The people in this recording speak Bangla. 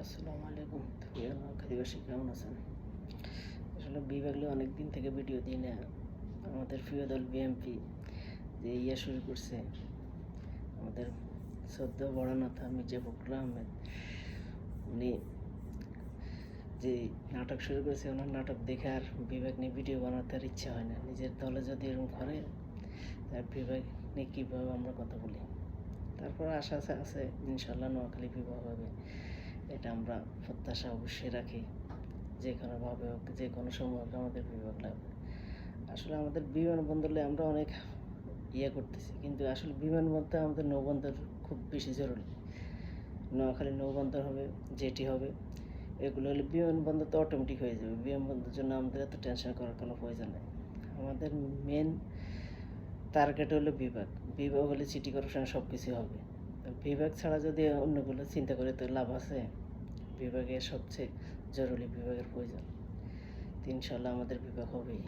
আসসালামু আলাইকুম। প্রিয় নোয়াখালীবাসী, কেমন আছেন? আসলে বিভাগলে অনেক দিন থেকে ভিডিও দিই না। আমাদের প্রিয় দল বিএমপি যে শুরু করছে, আমাদের সদ্য বড় নেতা মির্জা ফখরুল আহমেদ, উনি যে নাটক শুরু করেছে, ওনার নাটক দেখে আর বিভাগ নিয়ে ভিডিও বানাতে আর ইচ্ছা হয় না। নিজের দলে যদি এরকম করে, তার বিভাগ নিয়ে কীভাবে আমরা কথা বলি। তারপর আশা আছে ইনশাল্লাহ নোয়াখালী বিভাগ হবে, এটা আমরা প্রত্যাশা অবশ্যই রাখি। যে কোনোভাবে হোক, যে কোনো সময় হোক, আমাদের বিভাগ লাগবে। আসলে আমাদের বিমানবন্দরে আমরা অনেক করতেছি, কিন্তু আসলে বিমানবন্দর আমাদের নৌবন্দর খুব বেশি জরুরি। নোয়াখালী নৌবন্দর হবে, জেটি হবে, এগুলো হলে বিমানবন্দর তো অটোমেটিক হয়ে যাবে। বিমানবন্দরের জন্য আমাদের এত টেনশন করার কোনো প্রয়োজন নেই। আমাদের মেন টার্গেট হলো বিভাগ। বিভাগ হলে সিটি কর্পোরেশন সব কিছু হবে। বিভাগ ছাড়া যদি অন্যগুলো চিন্তা করে তো লাভ আছে? বিভাগের সবচেয়ে জরুরি বিভাগের প্রয়োজন। ইনশাল্লাহ আমাদের বিভাগ হবেই।